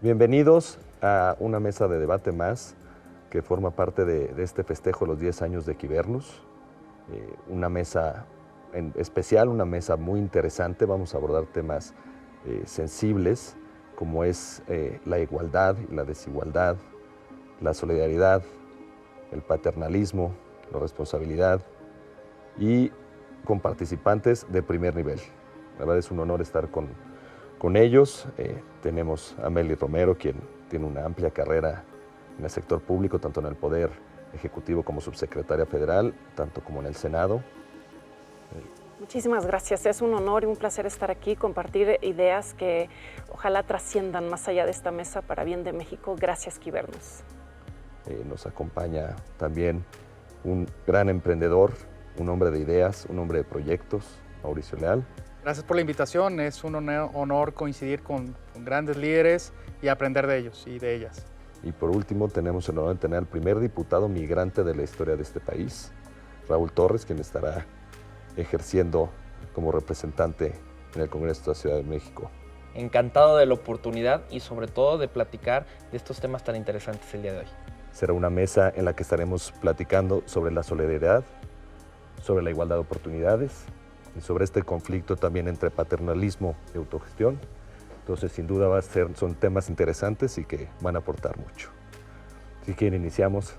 Bienvenidos a una mesa de debate más que forma parte de este festejo de los 10 años de Equivernus. Una mesa en especial, una mesa muy interesante. Vamos a abordar temas sensibles como es la igualdad y la desigualdad, la solidaridad, el paternalismo, la responsabilidad y con participantes de primer nivel. La verdad es un honor estar con ellos. Tenemos a Meli Romero, quien tiene una amplia carrera en el sector público, tanto en el Poder Ejecutivo como subsecretaria federal, tanto como en el Senado. Muchísimas gracias, es un honor y un placer estar aquí, compartir ideas que ojalá trasciendan más allá de esta mesa para bien de México. Gracias, Equivernus. Nos acompaña también un gran emprendedor, un hombre de ideas, un hombre de proyectos, Mauricio Leal. Gracias por la invitación, es un honor coincidir con grandes líderes y aprender de ellos y de ellas. Y por último tenemos el honor de tener al primer diputado migrante de la historia de este país, Raúl Torres, quien estará ejerciendo como representante en el Congreso de la Ciudad de México. Encantado de la oportunidad y sobre todo de platicar de estos temas tan interesantes el día de hoy. Será una mesa en la que estaremos platicando sobre la solidaridad, sobre la igualdad de oportunidades y sobre este conflicto también entre paternalismo y autogestión. Entonces, sin duda son temas interesantes y que van a aportar mucho. Si quieren, iniciamos.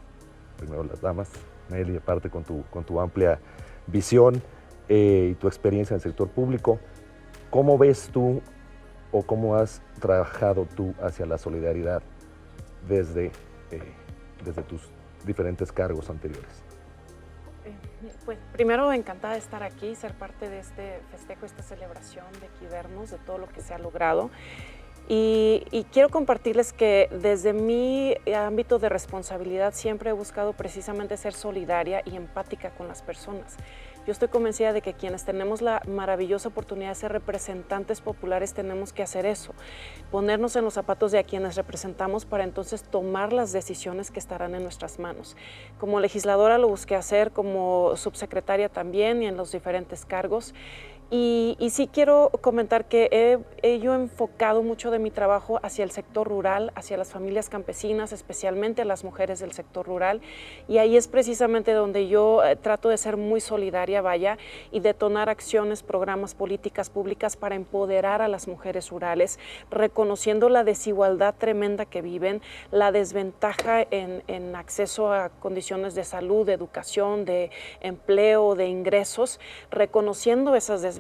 Primero las damas. Meli, aparte con tu amplia visión y tu experiencia en el sector público, ¿cómo ves tú o cómo has trabajado tú hacia la solidaridad desde tus diferentes cargos anteriores? Pues primero, encantada de estar aquí, ser parte de este festejo, esta celebración de Equivernus, de todo lo que se ha logrado. Y quiero compartirles que desde mi ámbito de responsabilidad siempre he buscado precisamente ser solidaria y empática con las personas. Yo estoy convencida de que quienes tenemos la maravillosa oportunidad de ser representantes populares tenemos que hacer eso, ponernos en los zapatos de a quienes representamos para entonces tomar las decisiones que estarán en nuestras manos. Como legisladora lo busqué hacer, como subsecretaria también y en los diferentes cargos. Y sí quiero comentar que yo he enfocado mucho de mi trabajo hacia el sector rural, hacia las familias campesinas, especialmente a las mujeres del sector rural, y ahí es precisamente donde yo trato de ser muy solidaria, vaya, y detonar acciones, programas, políticas públicas para empoderar a las mujeres rurales, reconociendo la desigualdad tremenda que viven, la desventaja en acceso a condiciones de salud, de educación, de empleo, de ingresos, reconociendo esas desventajas,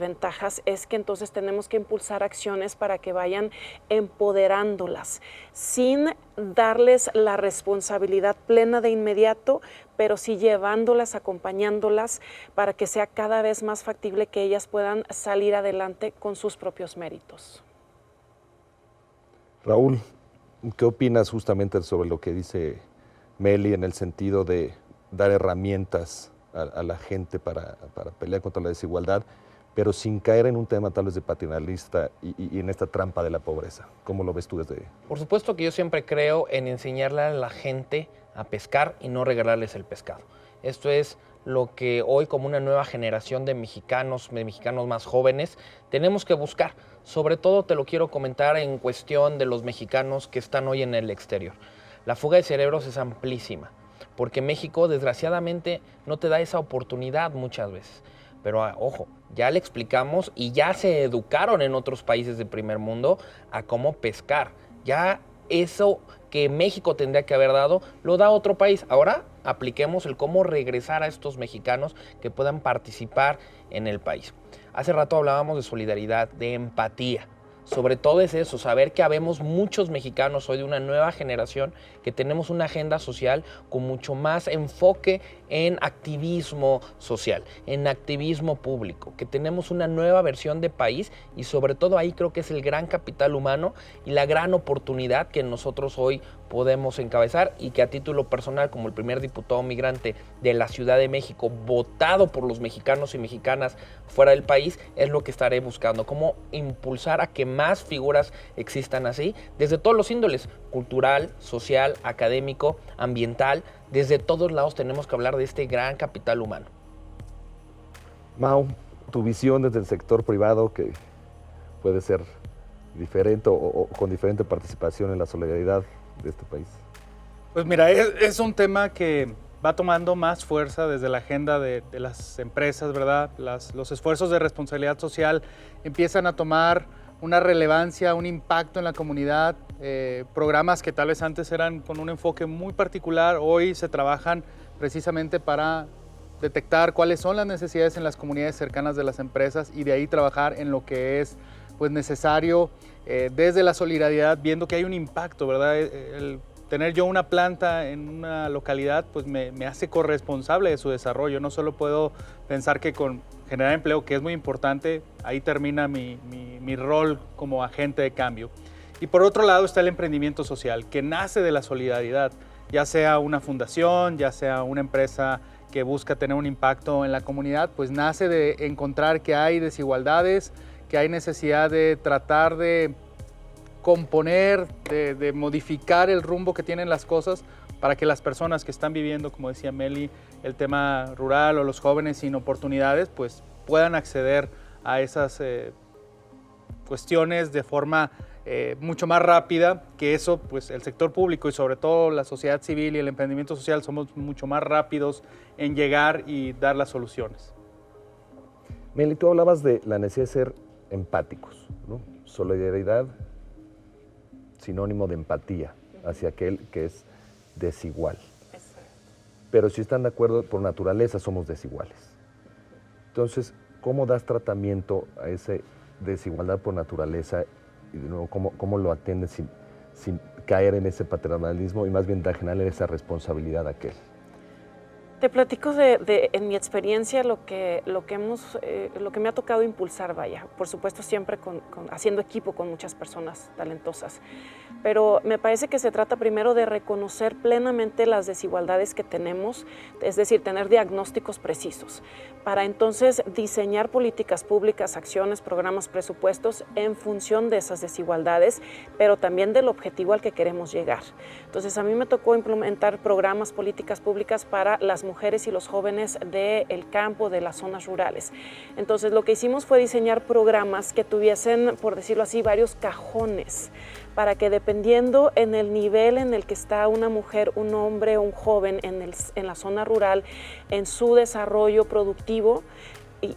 es que entonces tenemos que impulsar acciones para que vayan empoderándolas, sin darles la responsabilidad plena de inmediato, pero sí llevándolas, acompañándolas para que sea cada vez más factible que ellas puedan salir adelante con sus propios méritos. Raúl, ¿qué opinas justamente sobre lo que dice Meli en el sentido de dar herramientas a la gente para pelear contra la desigualdad, pero sin caer en un tema tal vez de paternalista y en esta trampa de la pobreza? ¿Cómo lo ves tú desde...? Por supuesto que yo siempre creo en enseñarle a la gente a pescar y no regalarles el pescado. Esto es lo que hoy, como una nueva generación de mexicanos más jóvenes, tenemos que buscar. Sobre todo te lo quiero comentar en cuestión de los mexicanos que están hoy en el exterior. La fuga de cerebros es amplísima, porque México desgraciadamente no te da esa oportunidad muchas veces. Pero ojo, ya le explicamos y ya se educaron en otros países de primer mundo a cómo pescar. Ya eso que México tendría que haber dado, lo da otro país. Ahora apliquemos el cómo regresar a estos mexicanos que puedan participar en el país. Hace rato hablábamos de solidaridad, de empatía. Sobre todo es eso, saber que habemos muchos mexicanos hoy de una nueva generación que tenemos una agenda social con mucho más enfoque en activismo social, en activismo público, que tenemos una nueva versión de país y sobre todo ahí creo que es el gran capital humano y la gran oportunidad que nosotros hoy podemos encabezar y que a título personal, como el primer diputado migrante de la Ciudad de México, votado por los mexicanos y mexicanas fuera del país, es lo que estaré buscando, cómo impulsar a que más figuras existan así, desde todos los índoles, cultural, social, académico, ambiental, desde todos lados tenemos que hablar de este gran capital humano. Mau, tu visión desde el sector privado, que puede ser diferente o con diferente participación en la solidaridad de este país? Pues mira, es un tema que va tomando más fuerza desde la agenda de las empresas, ¿verdad? Los esfuerzos de responsabilidad social empiezan a tomar una relevancia, un impacto en la comunidad. Programas que tal vez antes eran con un enfoque muy particular, hoy se trabajan precisamente para detectar cuáles son las necesidades en las comunidades cercanas de las empresas y de ahí trabajar en lo que es pues necesario desde la solidaridad, viendo que hay un impacto, ¿verdad? El tener yo una planta en una localidad pues me hace corresponsable de su desarrollo. No solo puedo pensar que con generar empleo, que es muy importante, ahí termina mi rol como agente de cambio. Y por otro lado está el emprendimiento social, que nace de la solidaridad, ya sea una fundación, ya sea una empresa que busca tener un impacto en la comunidad, pues nace de encontrar que hay desigualdades, que hay necesidad de tratar de componer, de modificar el rumbo que tienen las cosas para que las personas que están viviendo, como decía Meli, el tema rural o los jóvenes sin oportunidades, pues puedan acceder a esas cuestiones de forma mucho más rápida, que eso, pues el sector público y sobre todo la sociedad civil y el emprendimiento social somos mucho más rápidos en llegar y dar las soluciones. Meli, tú hablabas de la necesidad de ser empáticos, ¿no? Solidaridad, sinónimo de empatía hacia aquel que es desigual. Pero si están de acuerdo, por naturaleza somos desiguales. Entonces, ¿cómo das tratamiento a esa desigualdad por naturaleza y de nuevo, cómo lo atiendes sin caer en ese paternalismo y más bien dar general esa responsabilidad a aquel? Te platico en mi experiencia lo que me ha tocado impulsar, vaya, por supuesto siempre haciendo equipo con muchas personas talentosas, pero me parece que se trata primero de reconocer plenamente las desigualdades que tenemos, es decir, tener diagnósticos precisos, para entonces diseñar políticas públicas, acciones, programas, presupuestos en función de esas desigualdades, pero también del objetivo al que queremos llegar. Entonces a mí me tocó implementar programas, políticas públicas para las mujeres y los jóvenes del campo, de las zonas rurales. Entonces lo que hicimos fue diseñar programas que tuviesen, por decirlo así, varios cajones, para que dependiendo en el nivel en el que está una mujer, un hombre o un joven en la zona rural, en su desarrollo productivo,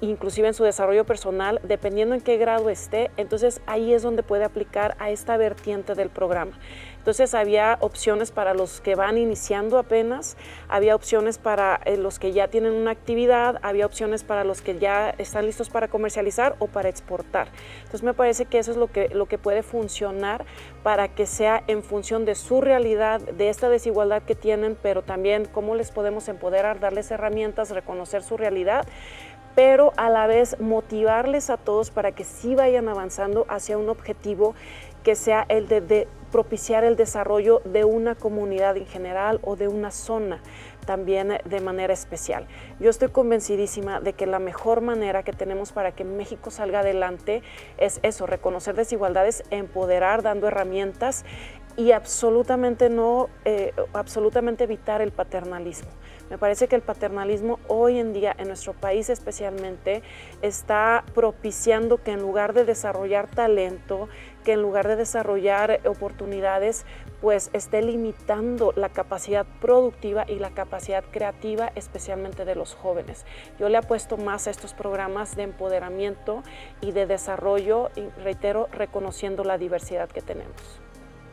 inclusive en su desarrollo personal, dependiendo en qué grado esté, entonces ahí es donde puede aplicar a esta vertiente del programa. Entonces había opciones para los que van iniciando apenas, había opciones para los que ya tienen una actividad, había opciones para los que ya están listos para comercializar o para exportar. Entonces me parece que eso es lo que puede funcionar para que sea en función de su realidad, de esta desigualdad que tienen, pero también cómo les podemos empoderar, darles herramientas, reconocer su realidad, pero a la vez motivarles a todos para que sí vayan avanzando hacia un objetivo que sea el de propiciar el desarrollo de una comunidad en general o de una zona también de manera especial. Yo estoy convencidísima de que la mejor manera que tenemos para que México salga adelante es eso, reconocer desigualdades, empoderar, dando herramientas y absolutamente evitar el paternalismo. Me parece que el paternalismo hoy en día, en nuestro país especialmente, está propiciando que en lugar de desarrollar talento, que en lugar de desarrollar oportunidades, pues esté limitando la capacidad productiva y la capacidad creativa, especialmente de los jóvenes. Yo le apuesto más a estos programas de empoderamiento y de desarrollo, y reitero, reconociendo la diversidad que tenemos.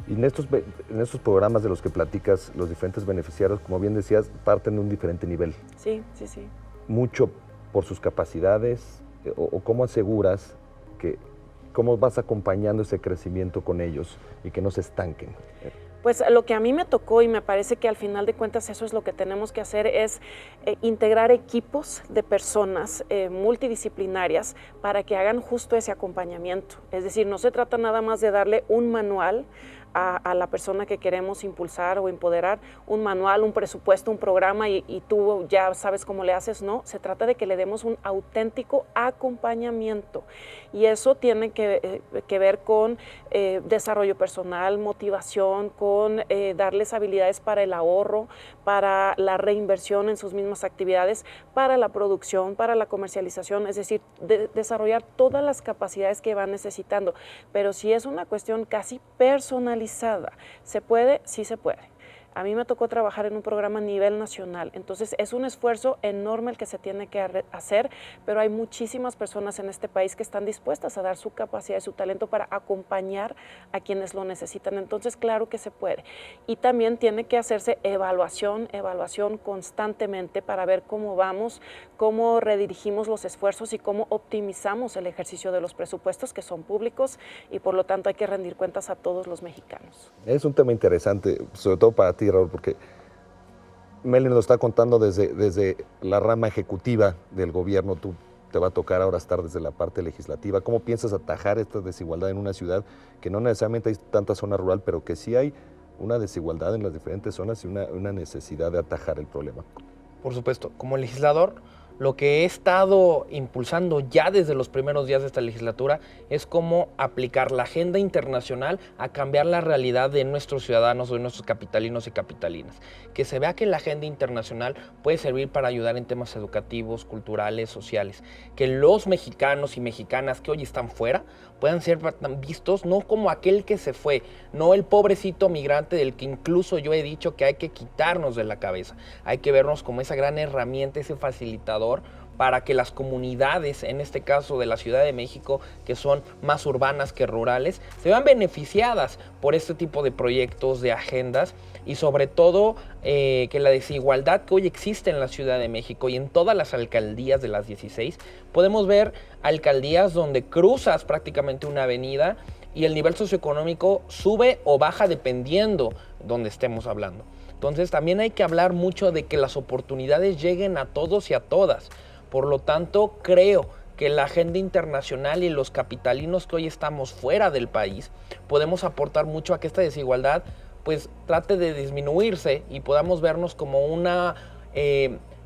Y en estos programas de los que platicas, los diferentes beneficiarios, como bien decías, parten de un diferente nivel. Sí, sí, sí. Mucho por sus capacidades, o cómo aseguras cómo vas acompañando ese crecimiento con ellos y que no se estanquen. Pues lo que a mí me tocó y me parece que al final de cuentas eso es lo que tenemos que hacer es integrar equipos de personas multidisciplinarias para que hagan justo ese acompañamiento. Es decir, no se trata nada más de darle un manual a la persona que queremos impulsar o empoderar un manual, un presupuesto, un programa y tú ya sabes cómo le haces. No, se trata de que le demos un auténtico acompañamiento y eso tiene que ver con desarrollo personal, motivación, con darles habilidades para el ahorro, para la reinversión en sus mismas actividades, para la producción, para la comercialización, es decir, desarrollar todas las capacidades que van necesitando. Pero si es una cuestión casi personalizada, ¿se puede? Sí se puede. A mí me tocó trabajar en un programa a nivel nacional, entonces es un esfuerzo enorme el que se tiene que hacer, pero hay muchísimas personas en este país que están dispuestas a dar su capacidad y su talento para acompañar a quienes lo necesitan, entonces claro que se puede. Y también tiene que hacerse evaluación constantemente para ver cómo vamos, cómo redirigimos los esfuerzos y cómo optimizamos el ejercicio de los presupuestos que son públicos y por lo tanto hay que rendir cuentas a todos los mexicanos. Es un tema interesante, sobre todo para ti, Raúl, porque Meli nos está contando desde la rama ejecutiva del gobierno. Tú te va a tocar ahora estar desde la parte legislativa. ¿Cómo piensas atajar esta desigualdad en una ciudad que no necesariamente hay tanta zona rural, pero que sí hay una desigualdad en las diferentes zonas y una necesidad de atajar el problema? Por supuesto, como legislador, lo que he estado impulsando ya desde los primeros días de esta legislatura es cómo aplicar la agenda internacional a cambiar la realidad de nuestros ciudadanos, de nuestros capitalinos y capitalinas. Que se vea que la agenda internacional puede servir para ayudar en temas educativos, culturales, sociales. Que los mexicanos y mexicanas que hoy están fuera puedan ser vistos no como aquel que se fue, no el pobrecito migrante del que incluso yo he dicho que hay que quitarnos de la cabeza. Hay que vernos como esa gran herramienta, ese facilitador para que las comunidades, en este caso de la Ciudad de México, que son más urbanas que rurales, se vean beneficiadas por este tipo de proyectos, de agendas y sobre todo que la desigualdad que hoy existe en la Ciudad de México y en todas las alcaldías de las 16, podemos ver alcaldías donde cruzas prácticamente una avenida y el nivel socioeconómico sube o baja dependiendo donde estemos hablando. Entonces también hay que hablar mucho de que las oportunidades lleguen a todos y a todas. Por lo tanto, creo que la agenda internacional y los capitalinos que hoy estamos fuera del país podemos aportar mucho a que esta desigualdad pues trate de disminuirse y podamos vernos como una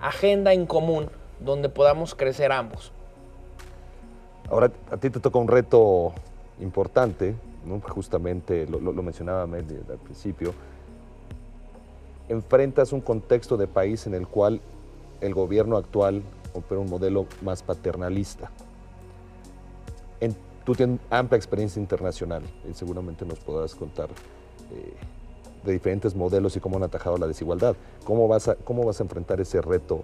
agenda en común donde podamos crecer ambos. Ahora, a ti te toca un reto importante, ¿no? Justamente lo mencionaba Meli al principio. Enfrentas un contexto de país en el cual el gobierno actual opera un modelo más paternalista. Tú tienes amplia experiencia internacional y seguramente nos podrás contar de diferentes modelos y cómo han atajado la desigualdad. ¿Cómo vas a enfrentar ese reto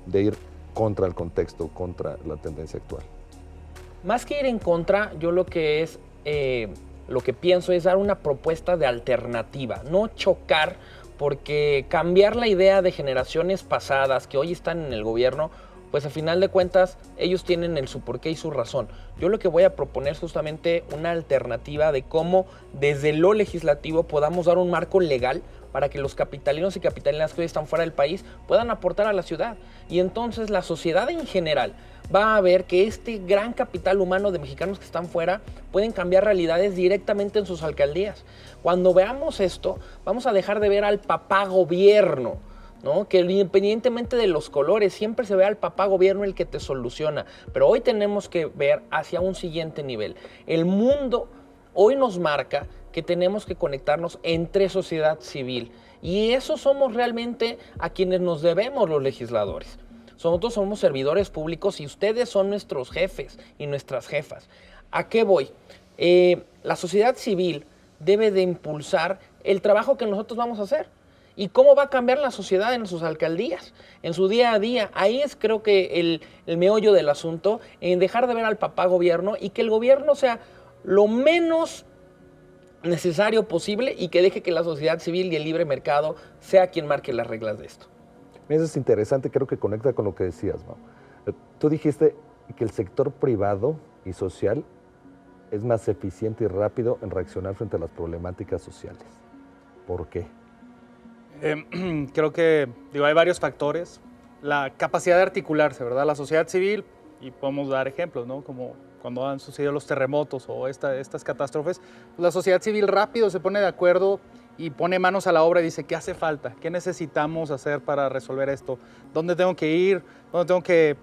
de ir contra el contexto, contra la tendencia actual? Más que ir en contra, yo lo que pienso es dar una propuesta de alternativa, no chocar, porque cambiar la idea de generaciones pasadas que hoy están en el gobierno, pues a final de cuentas ellos tienen su porqué y su razón. Yo lo que voy a proponer es justamente una alternativa de cómo desde lo legislativo podamos dar un marco legal para que los capitalinos y capitalinas que hoy están fuera del país puedan aportar a la ciudad. Y entonces la sociedad en general va a ver que este gran capital humano de mexicanos que están fuera pueden cambiar realidades directamente en sus alcaldías. Cuando veamos esto, vamos a dejar de ver al papá gobierno, ¿no? Que independientemente de los colores, siempre se ve al papá gobierno el que te soluciona. Pero hoy tenemos que ver hacia un siguiente nivel. El mundo hoy nos marca que tenemos que conectarnos entre sociedad civil. Y eso somos realmente a quienes nos debemos los legisladores. Nosotros somos servidores públicos y ustedes son nuestros jefes y nuestras jefas. ¿A qué voy? La sociedad civil debe de impulsar el trabajo que nosotros vamos a hacer. ¿Y cómo va a cambiar la sociedad en sus alcaldías, en su día a día? Ahí es creo que el meollo del asunto, en dejar de ver al papá gobierno y que el gobierno sea lo menos necesario posible y que deje que la sociedad civil y el libre mercado sea quien marque las reglas de esto. Eso es interesante, creo que conecta con lo que decías, Mau. Tú dijiste que el sector privado y social es más eficiente y rápido en reaccionar frente a las problemáticas sociales. ¿Por qué? Creo que hay varios factores. La capacidad de articularse, ¿verdad? La sociedad civil, y podemos dar ejemplos, ¿no? Como cuando han sucedido los terremotos o estas catástrofes, la sociedad civil rápido se pone de acuerdo y pone manos a la obra y dice, ¿qué hace falta? ¿Qué necesitamos hacer para resolver esto? ¿Dónde tengo que ir? ¿Dónde tengo que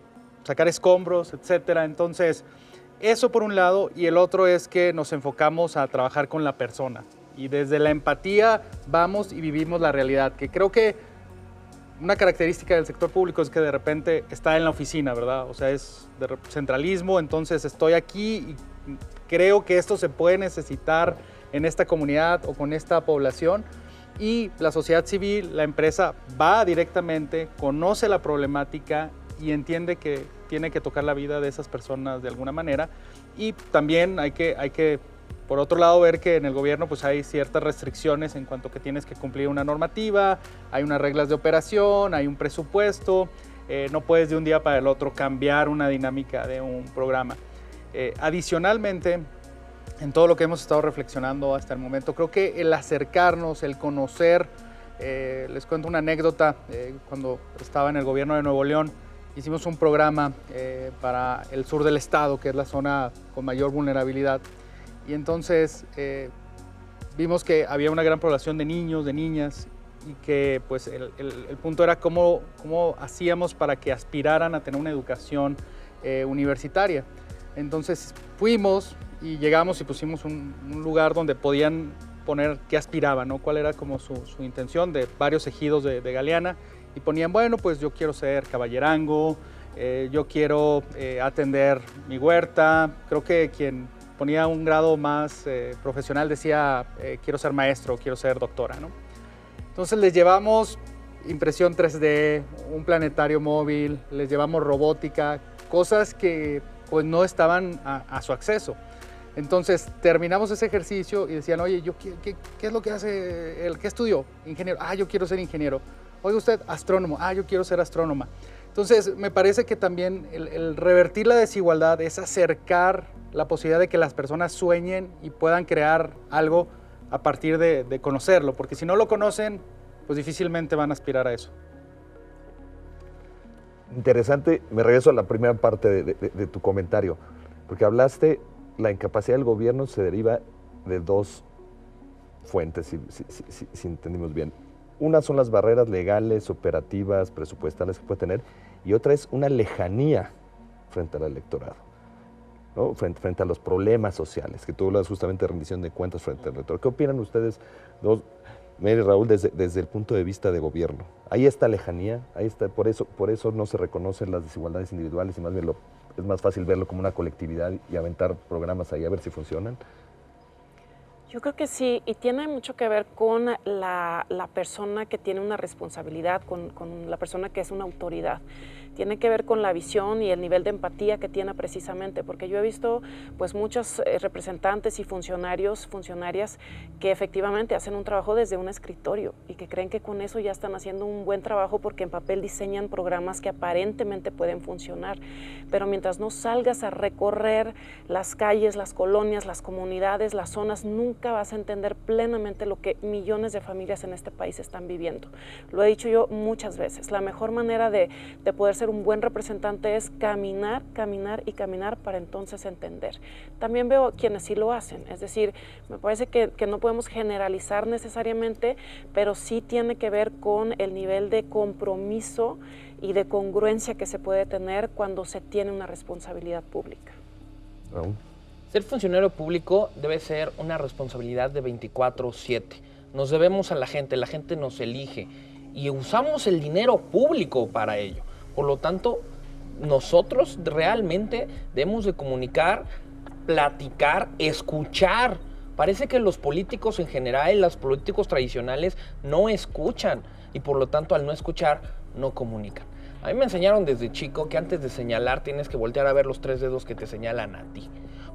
sacar escombros, etcétera? Entonces, eso por un lado, y el otro es que nos enfocamos a trabajar con la persona. Y desde la empatía vamos y vivimos la realidad, que creo que una característica del sector público es que de repente está en la oficina, ¿verdad? O sea, es de centralismo, entonces estoy aquí y creo que esto se puede necesitar en esta comunidad o con esta población, y la sociedad civil, la empresa va directamente, conoce la problemática y entiende que tiene que tocar la vida de esas personas de alguna manera. Y también hay que por otro lado, ver que en el gobierno pues hay ciertas restricciones en cuanto que tienes que cumplir una normativa, hay unas reglas de operación, hay un presupuesto, no puedes de un día para el otro cambiar una dinámica de un programa. Adicionalmente, en todo lo que hemos estado reflexionando hasta el momento, creo que el acercarnos, el conocer, les cuento una anécdota, cuando estaba en el gobierno de Nuevo León, hicimos un programa para el sur del estado, que es la zona con mayor vulnerabilidad, y entonces vimos que había una gran población de niños, de niñas, y que pues el punto era cómo hacíamos para que aspiraran a tener una educación universitaria. Entonces fuimos y llegamos y pusimos un lugar donde podían poner qué aspiraban, ¿no? Cuál era como su intención, de varios ejidos de Galeana, y ponían, bueno, pues yo quiero ser caballerango, yo quiero atender mi huerta. Creo que quien ponía un grado más profesional decía, quiero ser maestro, quiero ser doctora, ¿no? Entonces les llevamos impresión 3D, un planetario móvil, les llevamos robótica, cosas que pues no estaban a su acceso. Entonces terminamos ese ejercicio y decían, oye, ¿qué es lo que hace él? ¿Qué estudió? Ingeniero. Ah, yo quiero ser ingeniero. Oiga usted, astrónomo. Ah, yo quiero ser astrónoma. Entonces me parece que también el revertir la desigualdad es acercar la posibilidad de que las personas sueñen y puedan crear algo a partir de conocerlo, porque si no lo conocen, pues difícilmente van a aspirar a eso. Interesante, me regreso a la primera parte de tu comentario, porque hablaste, la incapacidad del gobierno se deriva de dos fuentes, si entendimos bien. Una son las barreras legales, operativas, presupuestales que puede tener, y otra es una lejanía frente al electorado, ¿no? Frente a los problemas sociales, que tú hablas justamente de rendición de cuentas frente al electorado. ¿Qué opinan ustedes dos, Mary y Raúl, desde el punto de vista de gobierno? ¿Hay esta lejanía? ¿Ahí está, por eso no se reconocen las desigualdades individuales y más bien es más fácil verlo como una colectividad y aventar programas ahí a ver si funcionan? Yo creo que sí, y tiene mucho que ver con la persona que tiene una responsabilidad, con la persona que es una autoridad. Tiene que ver con la visión y el nivel de empatía que tiene precisamente, porque yo he visto pues muchos representantes y funcionarias que efectivamente hacen un trabajo desde un escritorio y que creen que con eso ya están haciendo un buen trabajo porque en papel diseñan programas que aparentemente pueden funcionar, pero mientras no salgas a recorrer las calles, las colonias, las comunidades, las zonas, nunca vas a entender plenamente lo que millones de familias en este país están viviendo. Lo he dicho yo muchas veces, la mejor manera de poder ser un buen representante es caminar para entonces entender. También veo quienes sí lo hacen, es decir, me parece que no podemos generalizar necesariamente, pero sí tiene que ver con el nivel de compromiso y de congruencia que se puede tener cuando se tiene una responsabilidad pública. Ser funcionario público debe ser una responsabilidad de 24/7. Nos debemos a la gente nos elige y usamos el dinero público para ello. Por lo tanto, nosotros realmente debemos de comunicar, platicar, escuchar. Parece que los políticos en general, los políticos tradicionales, no escuchan y por lo tanto al no escuchar, no comunican. A mí me enseñaron desde chico que antes de señalar tienes que voltear a ver los 3 dedos que te señalan a ti.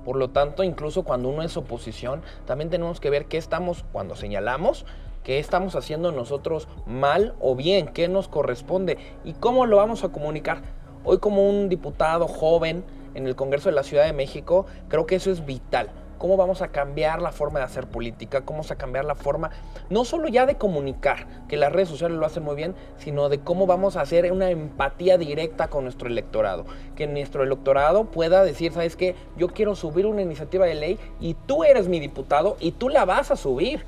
Por lo tanto, incluso cuando uno es oposición, también tenemos que ver cuando señalamos, qué estamos haciendo nosotros mal o bien, qué nos corresponde y cómo lo vamos a comunicar. Hoy como un diputado joven en el Congreso de la Ciudad de México, creo que eso es vital. cómo vamos a cambiar la forma de hacer política, cómo vamos a cambiar la forma, no solo ya de comunicar, que las redes sociales lo hacen muy bien, sino de cómo vamos a hacer una empatía directa con nuestro electorado. Que nuestro electorado pueda decir, ¿sabes qué? Yo quiero subir una iniciativa de ley y tú eres mi diputado y tú la vas a subir.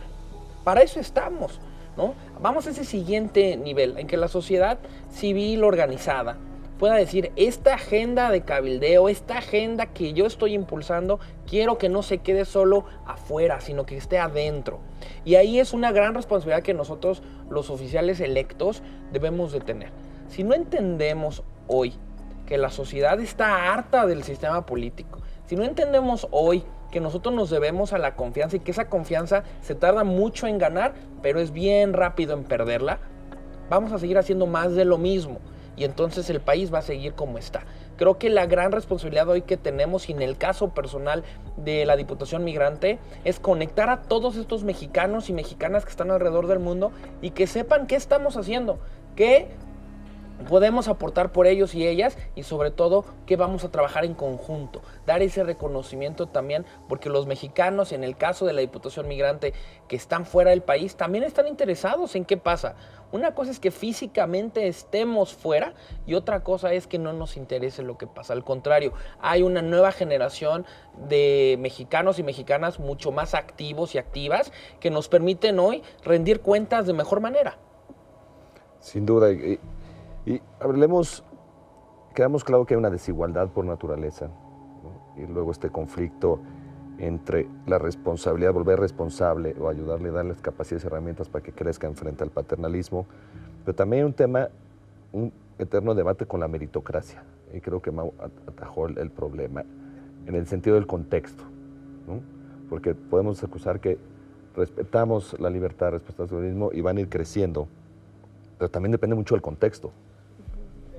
Para eso estamos, ¿no? Vamos a ese siguiente nivel, en que la sociedad civil organizada pueda decir, esta agenda de cabildeo, esta agenda que yo estoy impulsando, quiero que no se quede solo afuera, sino que esté adentro. Y ahí es una gran responsabilidad que nosotros, los oficiales electos, debemos de tener. Si no entendemos hoy que la sociedad está harta del sistema político, si no entendemos hoy que nosotros nos debemos a la confianza y que esa confianza se tarda mucho en ganar, pero es bien rápido en perderla, vamos a seguir haciendo más de lo mismo. Y entonces el país va a seguir como está. Creo que la gran responsabilidad hoy que tenemos, y en el caso personal de la Diputación Migrante, es conectar a todos estos mexicanos y mexicanas que están alrededor del mundo y que sepan qué estamos haciendo, qué podemos aportar por ellos y ellas, y sobre todo que vamos a trabajar en conjunto, dar ese reconocimiento también, porque los mexicanos, en el caso de la Diputación Migrante, que están fuera del país, también están interesados en qué pasa. Una cosa es que físicamente estemos fuera y otra cosa es que no nos interese lo que pasa. Al contrario, hay una nueva generación de mexicanos y mexicanas mucho más activos y activas que nos permiten hoy rendir cuentas de mejor manera. Sin duda. Y quedamos claro que hay una desigualdad por naturaleza, ¿no? Y luego este conflicto entre la responsabilidad, volver responsable o ayudarle a darles capacidades y herramientas para que crezcan frente al paternalismo, pero también hay un tema, un eterno debate con la meritocracia, y creo que Mau atajó el problema en el sentido del contexto, ¿no? Porque podemos acusar que respetamos la libertad, respetamos el mismo y van a ir creciendo, pero también depende mucho del contexto.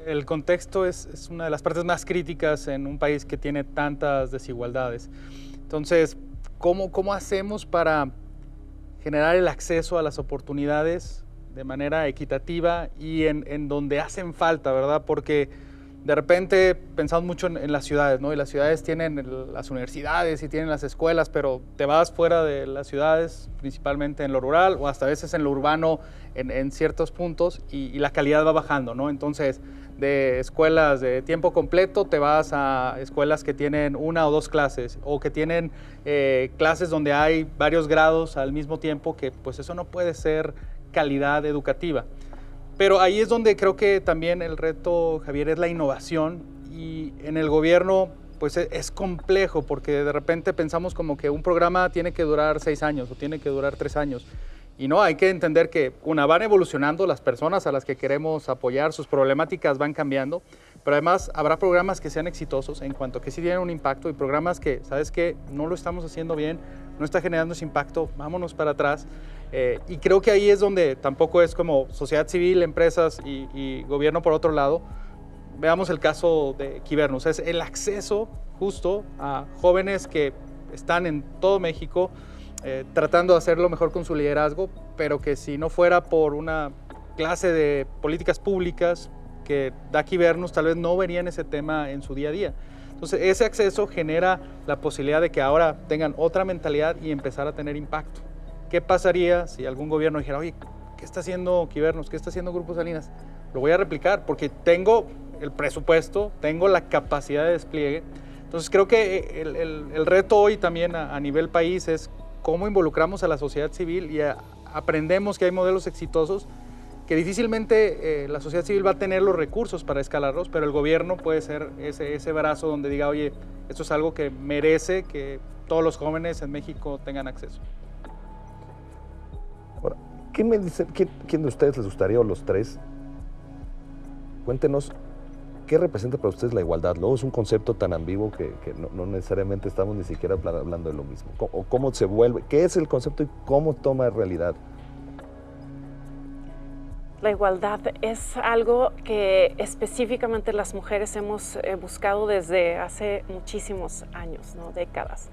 El contexto es una de las partes más críticas en un país que tiene tantas desigualdades. Entonces, ¿cómo hacemos para generar el acceso a las oportunidades de manera equitativa y en donde hacen falta, ¿verdad? Porque de repente pensamos mucho en las ciudades, ¿no? Y las ciudades tienen las universidades y tienen las escuelas, pero te vas fuera de las ciudades, principalmente en lo rural o hasta a veces en lo urbano en ciertos puntos y la calidad va bajando, ¿no? Entonces, de escuelas de tiempo completo te vas a escuelas que tienen 1 o 2 clases o que tienen clases donde hay varios grados al mismo tiempo, que pues eso no puede ser calidad educativa. Pero ahí es donde creo que también el reto, Javier, es la innovación, y en el gobierno pues es complejo porque de repente pensamos como que un programa tiene que durar 6 años o tiene que durar 3 años. Y no, hay que entender que van evolucionando las personas a las que queremos apoyar, sus problemáticas van cambiando, pero además habrá programas que sean exitosos en cuanto a que sí tienen un impacto y programas que, ¿sabes qué? No lo estamos haciendo bien, no está generando ese impacto, vámonos para atrás. Y creo que ahí es donde tampoco es como sociedad civil, empresas y gobierno por otro lado. Veamos el caso de Quivernos, es el acceso justo a jóvenes que están en todo México, tratando de hacerlo mejor con su liderazgo, pero que si no fuera por una clase de políticas públicas que da Quivernos, tal vez no verían ese tema en su día a día. Entonces, ese acceso genera la posibilidad de que ahora tengan otra mentalidad y empezar a tener impacto. ¿Qué pasaría si algún gobierno dijera, oye, ¿qué está haciendo Quivernos? ¿Qué está haciendo Grupo Salinas? Lo voy a replicar porque tengo el presupuesto, tengo la capacidad de despliegue. Entonces, creo que el reto hoy también a nivel país es cómo involucramos a la sociedad civil y aprendemos que hay modelos exitosos que difícilmente la sociedad civil va a tener los recursos para escalarlos, pero el gobierno puede ser ese brazo donde diga, oye, esto es algo que merece que todos los jóvenes en México tengan acceso. Ahora, ¿qué me dicen? ¿Quién de ustedes les gustaría, o los tres? Cuéntenos, ¿qué representa para ustedes la igualdad? Luego es un concepto tan ambiguo que no necesariamente estamos ni siquiera hablando de lo mismo. ¿O cómo se vuelve? ¿Qué es el concepto y cómo toma realidad? La igualdad es algo que específicamente las mujeres hemos buscado desde hace muchísimos años, ¿no? Décadas.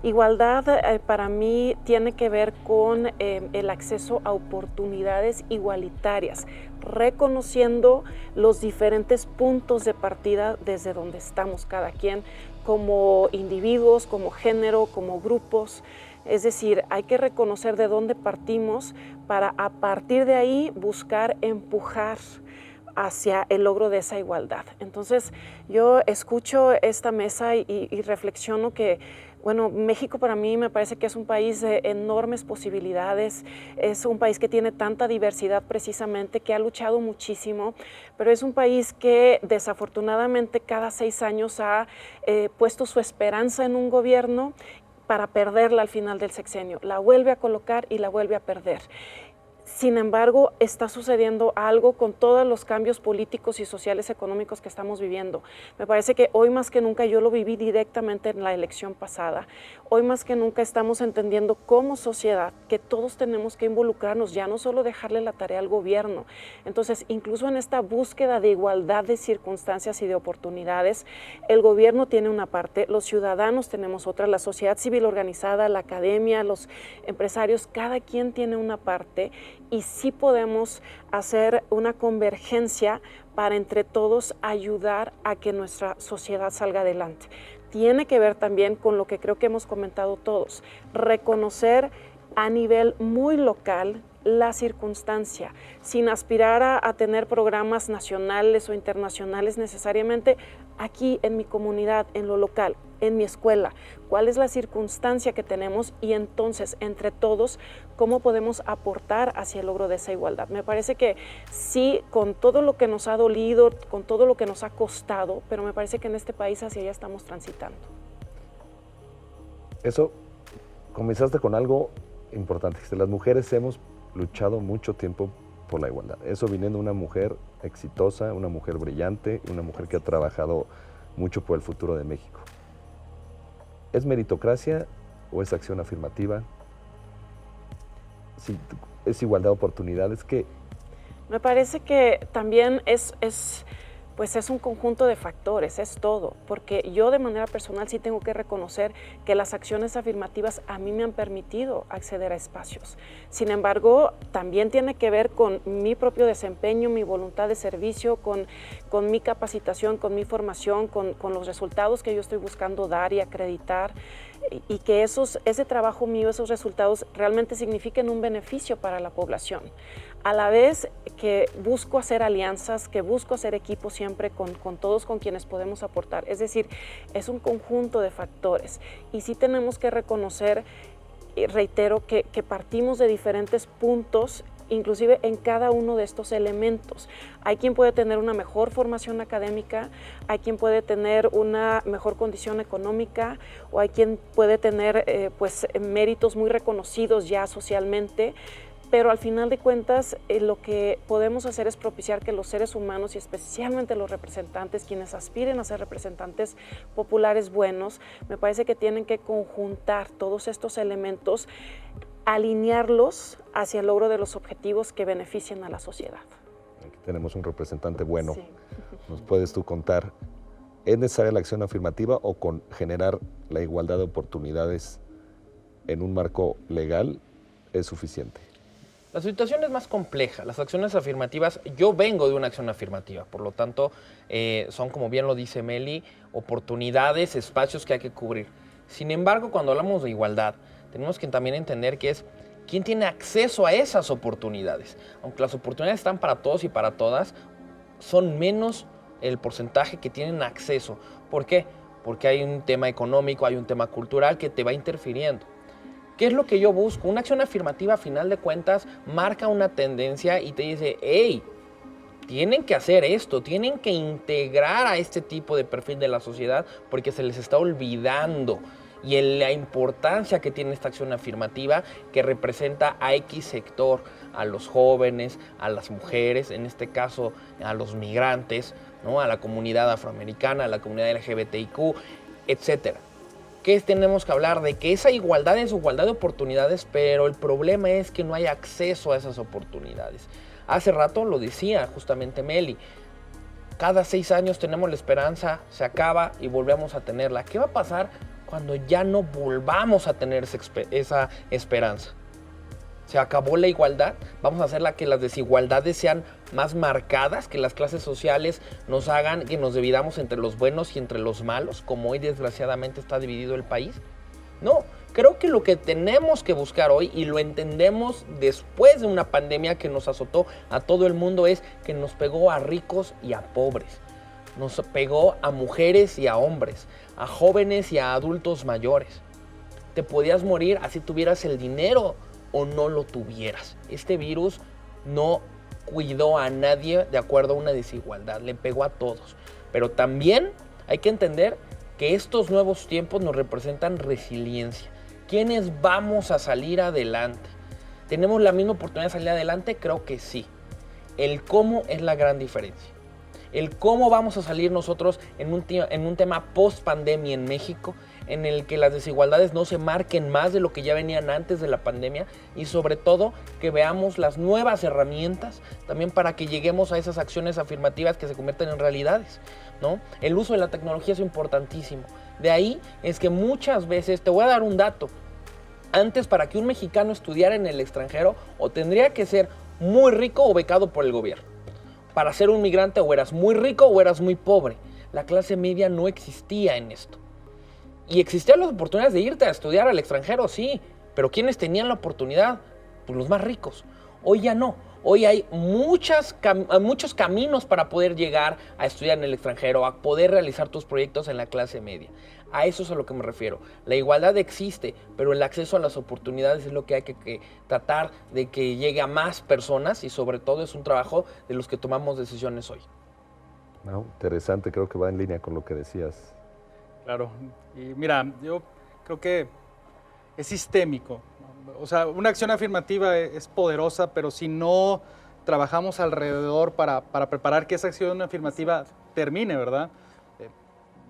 Igualdad para mí tiene que ver con el acceso a oportunidades igualitarias, reconociendo los diferentes puntos de partida desde donde estamos cada quien, como individuos, como género, como grupos. Es decir, hay que reconocer de dónde partimos para a partir de ahí buscar empujar hacia el logro de esa igualdad. Entonces, yo escucho esta mesa y reflexiono que, bueno, México para mí me parece que es un país de enormes posibilidades, es un país que tiene tanta diversidad precisamente, que ha luchado muchísimo, pero es un país que desafortunadamente cada 6 años ha puesto su esperanza en un gobierno para perderla al final del sexenio. La vuelve a colocar y la vuelve a perder. Sin embargo, está sucediendo algo con todos los cambios políticos y sociales económicos que estamos viviendo. Me parece que hoy más que nunca, yo lo viví directamente en la elección pasada, hoy más que nunca estamos entendiendo como sociedad que todos tenemos que involucrarnos, ya no solo dejarle la tarea al gobierno. Entonces, incluso en esta búsqueda de igualdad de circunstancias y de oportunidades, el gobierno tiene una parte, los ciudadanos tenemos otra, la sociedad civil organizada, la academia, los empresarios, cada quien tiene una parte. Y sí podemos hacer una convergencia para entre todos ayudar a que nuestra sociedad salga adelante. Tiene que ver también con lo que creo que hemos comentado todos, reconocer a nivel muy local la circunstancia, sin aspirar a tener programas nacionales o internacionales necesariamente, aquí en mi comunidad, en lo local, en mi escuela, cuál es la circunstancia que tenemos y entonces entre todos cómo podemos aportar hacia el logro de esa igualdad. Me parece que sí, con todo lo que nos ha dolido, con todo lo que nos ha costado, pero me parece que en este país hacia allá estamos transitando. Eso, comenzaste con algo importante, que las mujeres hemos luchado mucho tiempo por la igualdad. Eso viniendo de una mujer exitosa, una mujer brillante, una mujer que ha trabajado mucho por el futuro de México. ¿Es meritocracia o es acción afirmativa? Si es igualdad de oportunidades, ¿qué? Me parece que también es un conjunto de factores, es todo, porque yo de manera personal sí tengo que reconocer que las acciones afirmativas a mí me han permitido acceder a espacios. Sin embargo, también tiene que ver con mi propio desempeño, mi voluntad de servicio, con mi capacitación, con mi formación, con los resultados que yo estoy buscando dar y acreditar, y que ese trabajo mío, esos resultados realmente signifiquen un beneficio para la población. A la vez que busco hacer alianzas, que busco hacer equipo siempre con todos con quienes podemos aportar. Es decir, es un conjunto de factores y sí tenemos que reconocer, reitero, que partimos de diferentes puntos, inclusive en cada uno de estos elementos. Hay quien puede tener una mejor formación académica, hay quien puede tener una mejor condición económica o hay quien puede tener méritos muy reconocidos ya socialmente, pero al final de cuentas lo que podemos hacer es propiciar que los seres humanos y especialmente los representantes, quienes aspiren a ser representantes populares buenos, me parece que tienen que conjuntar todos estos elementos, alinearlos hacia el logro de los objetivos que beneficien a la sociedad. Aquí tenemos un representante bueno. Sí. ¿Nos puedes tú contar, es necesaria la acción afirmativa o con generar la igualdad de oportunidades en un marco legal es suficiente? La situación es más compleja. Las acciones afirmativas, yo vengo de una acción afirmativa, por lo tanto, son, como bien lo dice Meli, oportunidades, espacios que hay que cubrir. Sin embargo, cuando hablamos de igualdad, tenemos que también entender que es quién tiene acceso a esas oportunidades. Aunque las oportunidades están para todos y para todas, son menos el porcentaje que tienen acceso. ¿Por qué? Porque hay un tema económico, hay un tema cultural que te va interfiriendo. ¿Qué es lo que yo busco? Una acción afirmativa, a final de cuentas, marca una tendencia y te dice, hey, tienen que hacer esto, tienen que integrar a este tipo de perfil de la sociedad porque se les está olvidando. Y en la importancia que tiene esta acción afirmativa que representa a X sector, a los jóvenes, a las mujeres, en este caso a los migrantes, ¿no? A la comunidad afroamericana, a la comunidad LGBTIQ, etcétera. ¿Qué tenemos que hablar? De que esa igualdad es igualdad de oportunidades, pero el problema es que no hay acceso a esas oportunidades. Hace rato lo decía justamente Meli, cada 6 años tenemos la esperanza, se acaba y volvemos a tenerla. ¿Qué va a pasar cuando ya no volvamos a tener esa esperanza? Se acabó la igualdad, vamos a hacer que las desigualdades sean más marcadas, que las clases sociales nos hagan que nos dividamos entre los buenos y entre los malos, como hoy desgraciadamente está dividido el país. No, creo que lo que tenemos que buscar hoy, y lo entendemos después de una pandemia que nos azotó a todo el mundo, es que nos pegó a ricos y a pobres. Nos pegó a mujeres y a hombres, a jóvenes y a adultos mayores. Te podías morir así tuvieras el dinero o no lo tuvieras. Este virus no cuidó a nadie de acuerdo a una desigualdad, le pegó a todos. Pero también hay que entender que estos nuevos tiempos nos representan resiliencia. ¿Quiénes vamos a salir adelante? ¿Tenemos la misma oportunidad de salir adelante? Creo que sí. El cómo es la gran diferencia. El cómo vamos a salir nosotros en un tema post-pandemia en México, en el que las desigualdades no se marquen más de lo que ya venían antes de la pandemia, y sobre todo que veamos las nuevas herramientas también para que lleguemos a esas acciones afirmativas que se convierten en realidades, ¿no? El uso de la tecnología es importantísimo. De ahí es que muchas veces, te voy a dar un dato, antes para que un mexicano estudiara en el extranjero o tendría que ser muy rico o becado por el gobierno. Para ser un migrante o eras muy rico o eras muy pobre. La clase media no existía en esto. Y existían las oportunidades de irte a estudiar al extranjero, sí, pero ¿quiénes tenían la oportunidad? Pues los más ricos. Hoy ya no. Hoy hay muchos caminos para poder llegar a estudiar en el extranjero, a poder realizar tus proyectos en la clase media. A eso es a lo que me refiero. La igualdad existe, pero el acceso a las oportunidades es lo que hay que tratar de que llegue a más personas, y sobre todo es un trabajo de los que tomamos decisiones hoy. No, interesante, creo que va en línea con lo que decías. Claro, y mira, yo creo que es sistémico. O sea, una acción afirmativa es poderosa, pero si no trabajamos alrededor para preparar que esa acción afirmativa termine, ¿verdad?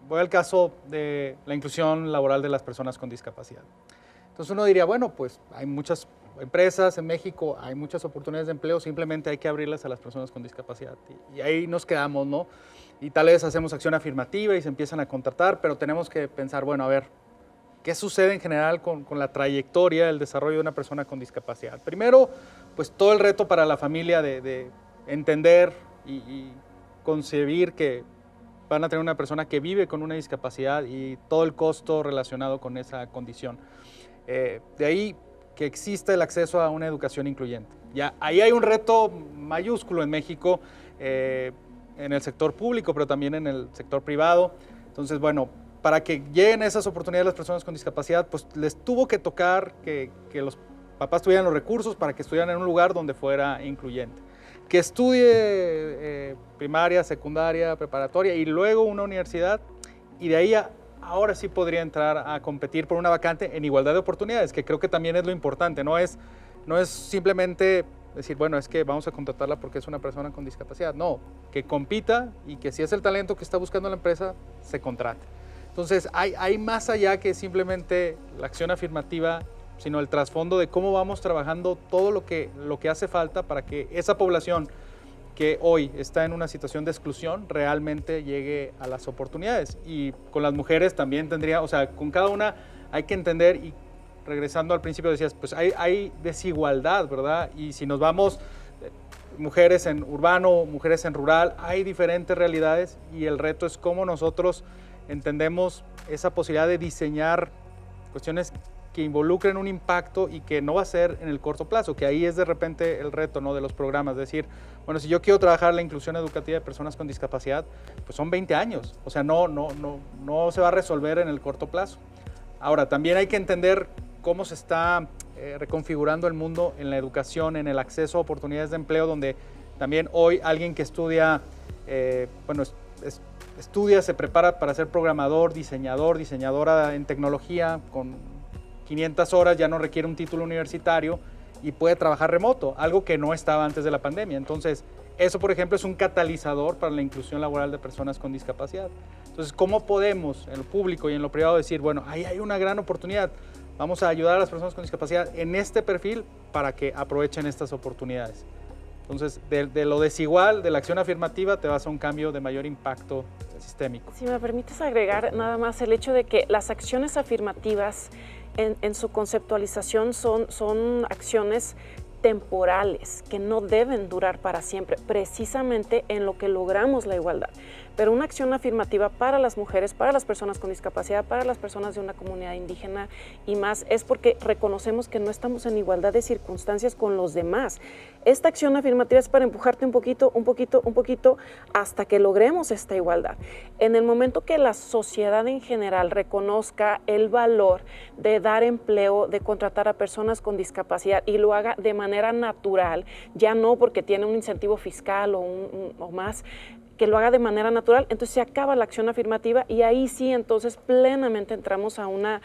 Voy al caso de la inclusión laboral de las personas con discapacidad. Entonces uno diría, bueno, pues hay muchas empresas en México, hay muchas oportunidades de empleo, simplemente hay que abrirlas a las personas con discapacidad. Y ahí nos quedamos, ¿no? Y tal vez hacemos acción afirmativa y se empiezan a contratar, pero tenemos que pensar, bueno, a ver, ¿qué sucede en general con la trayectoria, el desarrollo de una persona con discapacidad? Primero, pues todo el reto para la familia de entender y concebir que van a tener una persona que vive con una discapacidad y todo el costo relacionado con esa condición. De ahí que exista el acceso a una educación incluyente. Ya, ahí hay un reto mayúsculo en México, en el sector público, pero también en el sector privado. Entonces, bueno, para que lleguen esas oportunidades las personas con discapacidad, pues les tuvo que tocar que los papás tuvieran los recursos para que estuvieran en un lugar donde fuera incluyente. Que estudie primaria, secundaria, preparatoria y luego una universidad, y de ahí ahora sí podría entrar a competir por una vacante en igualdad de oportunidades, que creo que también es lo importante. No es simplemente decir, bueno, es que vamos a contratarla porque es una persona con discapacidad. No, que compita y que si es el talento que está buscando la empresa, se contrate. Entonces, hay más allá que simplemente la acción afirmativa, sino el trasfondo de cómo vamos trabajando todo lo que hace falta para que esa población que hoy está en una situación de exclusión realmente llegue a las oportunidades. Y con las mujeres también tendría, o sea, con cada una hay que entender, y regresando al principio decías, pues hay desigualdad, ¿verdad? Y si nos vamos, mujeres en urbano, mujeres en rural, hay diferentes realidades, y el reto es cómo nosotros entendemos esa posibilidad de diseñar cuestiones que involucren un impacto y que no va a ser en el corto plazo, que ahí es de repente el reto, ¿no?, de los programas. Es decir, bueno, si yo quiero trabajar la inclusión educativa de personas con discapacidad, pues son 20 años, o sea, no se va a resolver en el corto plazo. Ahora, también hay que entender cómo se está reconfigurando el mundo en la educación, en el acceso a oportunidades de empleo, donde también hoy alguien que estudia, estudia, se prepara para ser programador, diseñador, diseñadora en tecnología, con 500 horas, ya no requiere un título universitario y puede trabajar remoto, algo que no estaba antes de la pandemia. Entonces, eso, por ejemplo, es un catalizador para la inclusión laboral de personas con discapacidad. Entonces, ¿cómo podemos en lo público y en lo privado decir, bueno, ahí hay una gran oportunidad, vamos a ayudar a las personas con discapacidad en este perfil para que aprovechen estas oportunidades? Entonces, de lo desigual, de la acción afirmativa, te vas a un cambio de mayor impacto sistémico. Si me permites agregar nada más el hecho de que las acciones afirmativas en su conceptualización son acciones temporales que no deben durar para siempre, precisamente en lo que logramos la igualdad. Pero una acción afirmativa para las mujeres, para las personas con discapacidad, para las personas de una comunidad indígena y más, es porque reconocemos que no estamos en igualdad de circunstancias con los demás. Esta acción afirmativa es para empujarte un poquito, hasta que logremos esta igualdad. En el momento que la sociedad en general reconozca el valor de dar empleo, de contratar a personas con discapacidad y lo haga de manera natural, ya no porque tiene un incentivo fiscal o más, que lo haga de manera natural, entonces se acaba la acción afirmativa y ahí sí, entonces plenamente entramos a una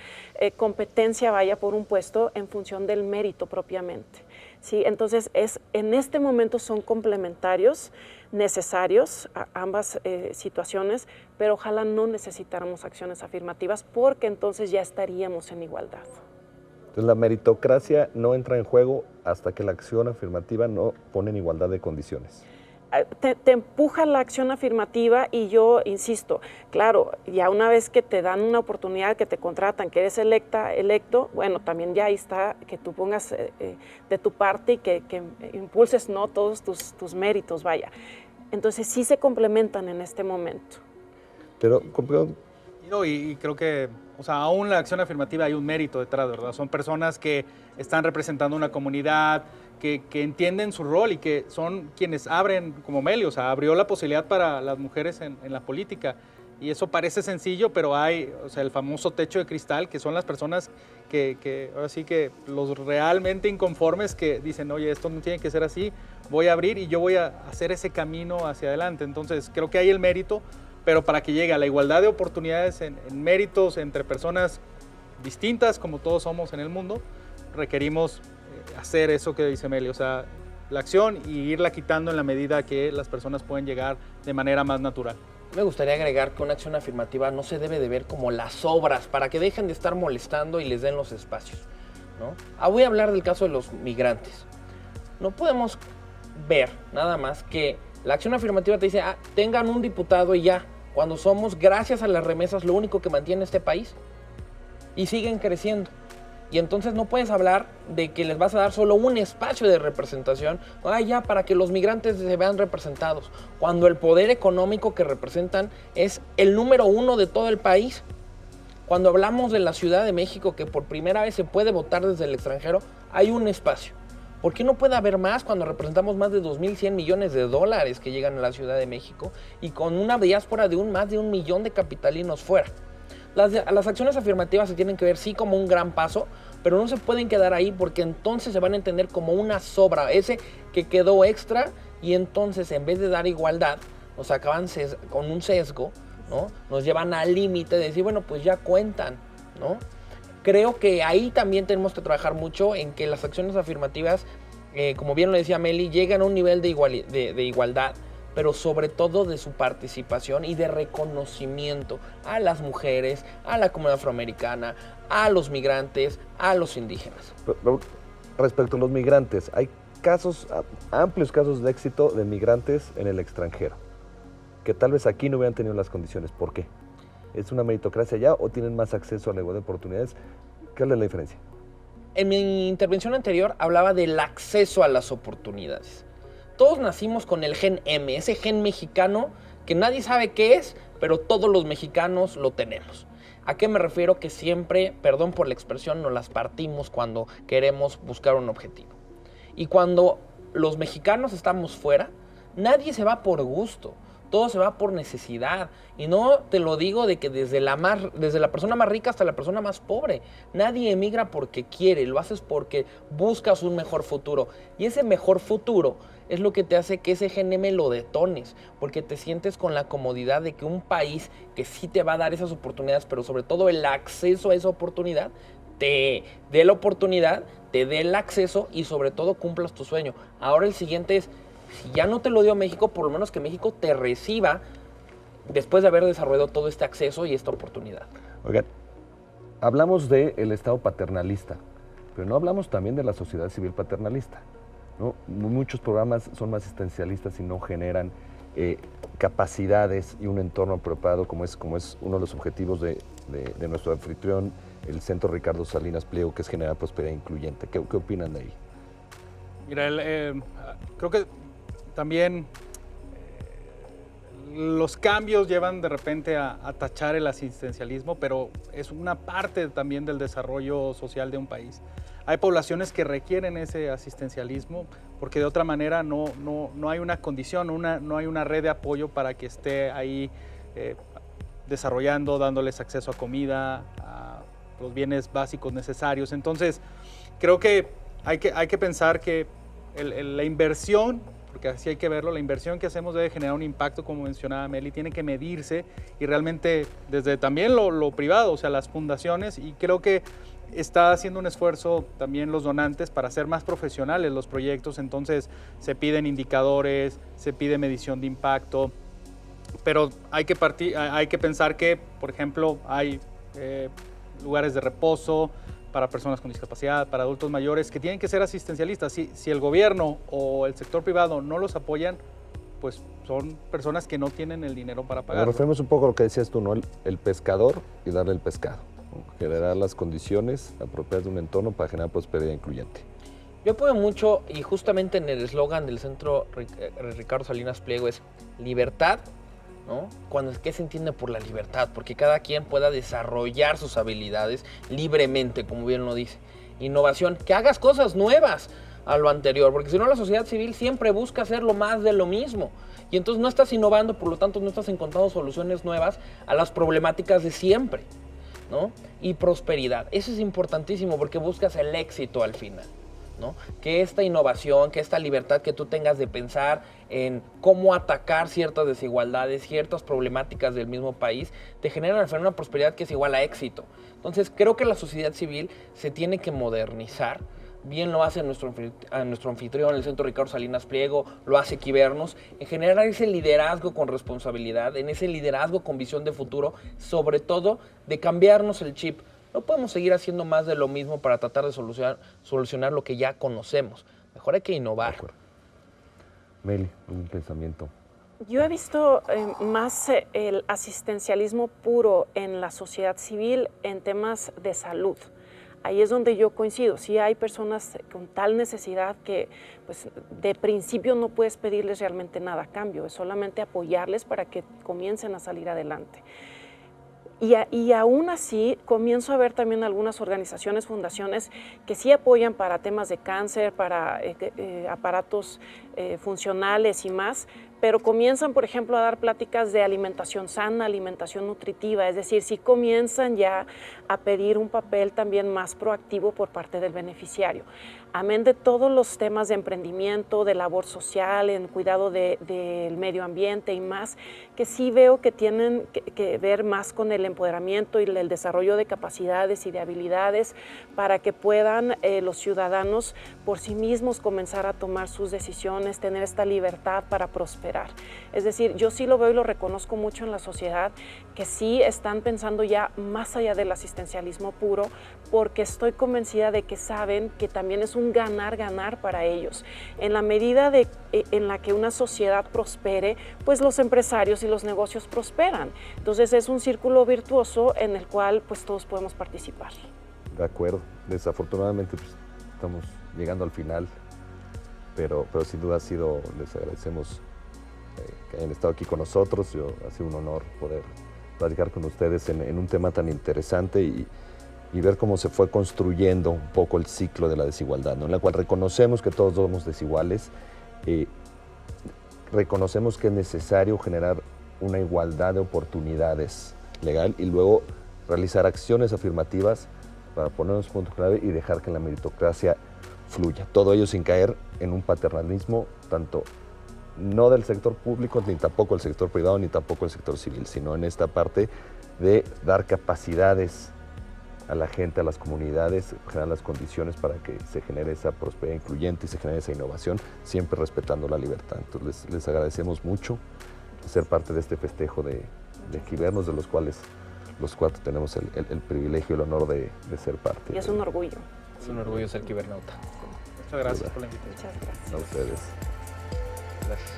competencia, vaya, por un puesto en función del mérito propiamente. ¿Sí? Entonces, en este momento son complementarios, necesarios ambas situaciones, pero ojalá no necesitáramos acciones afirmativas porque entonces ya estaríamos en igualdad. Entonces, la meritocracia no entra en juego hasta que la acción afirmativa no pone en igualdad de condiciones. Te empuja la acción afirmativa y yo insisto, claro, ya una vez que te dan una oportunidad, que te contratan, que eres electo, bueno, también ya ahí está que tú pongas de tu parte y que impulses, ¿no?, todos tus méritos, vaya. Entonces sí se complementan en este momento. Pero Y creo que, o sea, aún la acción afirmativa hay un mérito detrás, ¿verdad? Son personas que están representando una comunidad, que entienden su rol y que son quienes abren, como Meli, o sea, abrió la posibilidad para las mujeres en la política. Y eso parece sencillo, pero hay, o sea, el famoso techo de cristal, que son las personas que ahora sí que los realmente inconformes que dicen, oye, esto no tiene que ser así, voy a abrir y yo voy a hacer ese camino hacia adelante. Entonces, creo que hay el mérito, pero para que llegue a la igualdad de oportunidades en méritos entre personas distintas, como todos somos en el mundo, requerimos hacer eso que dice Meli, o sea, la acción y irla quitando en la medida que las personas pueden llegar de manera más natural. Me gustaría agregar que una acción afirmativa no se debe de ver como las obras, para que dejen de estar molestando y les den los espacios, ¿no? Voy a hablar del caso de los migrantes. No podemos ver nada más que la acción afirmativa te dice, tengan un diputado y ya, cuando somos, gracias a las remesas, lo único que mantiene este país, y siguen creciendo. Y entonces no puedes hablar de que les vas a dar solo un espacio de representación, ya, para que los migrantes se vean representados, cuando el poder económico que representan es el número 1 de todo el país. Cuando hablamos de la Ciudad de México, que por primera vez se puede votar desde el extranjero, hay un espacio. ¿Por qué no puede haber más cuando representamos más de 2.100 millones de dólares que llegan a la Ciudad de México y con una diáspora de más de 1 millón de capitalinos fuera? Las acciones afirmativas se tienen que ver sí como un gran paso, pero no se pueden quedar ahí porque entonces se van a entender como una sobra, ese que quedó extra, y entonces en vez de dar igualdad nos acaban con un sesgo, ¿no? Nos llevan al límite de decir, bueno, pues ya cuentan, ¿no? Creo que ahí también tenemos que trabajar mucho en que las acciones afirmativas, como bien lo decía Meli, lleguen a un nivel de igualdad, pero sobre todo de su participación y de reconocimiento a las mujeres, a la comunidad afroamericana, a los migrantes, a los indígenas. Pero respecto a los migrantes, hay amplios casos de éxito de migrantes en el extranjero, que tal vez aquí no hubieran tenido las condiciones. ¿Por qué? ¿Es una meritocracia allá o tienen más acceso a la igualdad de oportunidades? ¿Qué es la diferencia? En mi intervención anterior hablaba del acceso a las oportunidades. Todos nacimos con el gen M, ese gen mexicano que nadie sabe qué es, pero todos los mexicanos lo tenemos. ¿A qué me refiero? Que siempre, perdón por la expresión, nos las partimos cuando queremos buscar un objetivo. Y cuando los mexicanos estamos fuera, nadie se va por gusto, todo se va por necesidad. Y no te lo digo de que desde la persona más rica hasta la persona más pobre. Nadie emigra porque quiere, lo haces porque buscas un mejor futuro. Y ese mejor futuro es lo que te hace que ese gen M lo detones, porque te sientes con la comodidad de que un país que sí te va a dar esas oportunidades, pero sobre todo el acceso a esa oportunidad, te dé la oportunidad, te dé el acceso y sobre todo cumplas tu sueño. Ahora el siguiente es, si ya no te lo dio México, por lo menos que México te reciba después de haber desarrollado todo este acceso y esta oportunidad. Oigan, hablamos del Estado paternalista, pero no hablamos también de la sociedad civil paternalista, ¿no? Muchos programas son más asistencialistas y no generan capacidades y un entorno apropiado, como es uno de los objetivos de nuestro anfitrión, el Centro Ricardo Salinas Pliego, que es generar prosperidad incluyente. ¿Qué opinan de ahí? Mira, creo que también los cambios llevan de repente a tachar el asistencialismo, pero es una parte también del desarrollo social de un país. Hay poblaciones que requieren ese asistencialismo porque de otra manera no hay una condición, no hay una red de apoyo para que esté ahí desarrollando, dándoles acceso a comida, a los bienes básicos necesarios. Entonces, creo que hay que pensar que la inversión, porque así hay que verlo, la inversión que hacemos debe generar un impacto, como mencionaba Meli, tiene que medirse y realmente desde también lo privado, o sea, las fundaciones, y creo que está haciendo un esfuerzo también los donantes para hacer más profesionales los proyectos. Entonces se piden indicadores, se pide medición de impacto, pero hay que pensar que, por ejemplo, hay lugares de reposo para personas con discapacidad, para adultos mayores, que tienen que ser asistencialistas. Si el gobierno o el sector privado no los apoyan, pues son personas que no tienen el dinero para pagar. Nos referimos un poco a lo que decías tú, ¿no? El pescador y darle el pescado, ¿no? Generar las condiciones apropiadas de un entorno para generar prosperidad incluyente. Yo apoyo mucho, y justamente en el eslogan del Centro Ricardo Salinas Pliego es libertad, ¿no? ¿Qué se entiende por la libertad? Porque cada quien pueda desarrollar sus habilidades libremente, como bien lo dice. Innovación, que hagas cosas nuevas a lo anterior, porque si no la sociedad civil siempre busca hacer lo más de lo mismo. Y entonces no estás innovando, por lo tanto no estás encontrando soluciones nuevas a las problemáticas de siempre, ¿no? Y prosperidad, eso es importantísimo porque buscas el éxito al final, ¿no? Que esta innovación, que esta libertad que tú tengas de pensar en cómo atacar ciertas desigualdades, ciertas problemáticas del mismo país, te generan al final una prosperidad que es igual a éxito. Entonces creo que la sociedad civil se tiene que modernizar. Bien lo hace nuestro anfitrión, el Centro Ricardo Salinas Pliego, lo hace Quibernos, en generar ese liderazgo con responsabilidad, en ese liderazgo con visión de futuro, sobre todo de cambiarnos el chip. No podemos seguir haciendo más de lo mismo para tratar de solucionar lo que ya conocemos. Mejor hay que innovar. Meli, un pensamiento. Yo he visto más el asistencialismo puro en la sociedad civil en temas de salud. Ahí es donde yo coincido. Sí hay personas con tal necesidad que pues, de principio no puedes pedirles realmente nada a cambio, es solamente apoyarles para que comiencen a salir adelante. Y aún así comienzo a ver también algunas organizaciones, fundaciones que sí apoyan para temas de cáncer, para aparatos funcionales y más, pero comienzan, por ejemplo, a dar pláticas de alimentación sana, alimentación nutritiva, es decir, sí comienzan ya a pedir un papel también más proactivo por parte del beneficiario. Amén de todos los temas de emprendimiento, de labor social, en cuidado del medio ambiente y más, que sí veo que tienen que ver más con el empoderamiento y el desarrollo de capacidades y de habilidades para que puedan los ciudadanos por sí mismos comenzar a tomar sus decisiones, tener esta libertad para prosperar. Es decir, yo sí lo veo y lo reconozco mucho en la sociedad, que sí están pensando ya más allá del asistencialismo puro, porque estoy convencida de que saben que también es un ganar-ganar para ellos. En la medida en la que una sociedad prospere, pues los empresarios y los negocios prosperan. Entonces es un círculo virtuoso en el cual pues todos podemos participar. De acuerdo. Desafortunadamente pues, estamos llegando al final, pero sin duda les agradecemos que hayan estado aquí con nosotros. Ha sido un honor poder platicar con ustedes en un tema tan interesante y ver cómo se fue construyendo un poco el ciclo de la desigualdad, ¿no? En la cual reconocemos que todos somos desiguales, reconocemos que es necesario generar una igualdad de oportunidades legal y luego realizar acciones afirmativas para ponernos punto clave y dejar que la meritocracia fluya. Todo ello sin caer en un paternalismo tanto no del sector público, ni tampoco el sector privado, ni tampoco el sector civil, sino en esta parte de dar capacidades a la gente, a las comunidades, generar las condiciones para que se genere esa prosperidad incluyente y se genere esa innovación, siempre respetando la libertad. Entonces les agradecemos mucho ser parte de este festejo de Quibernos, de los cuales los cuatro tenemos el privilegio y el honor de ser parte. Y es un orgullo. Es un orgullo ser quibernauta. Muchas gracias por la invitación. Muchas gracias. A ustedes. Gracias.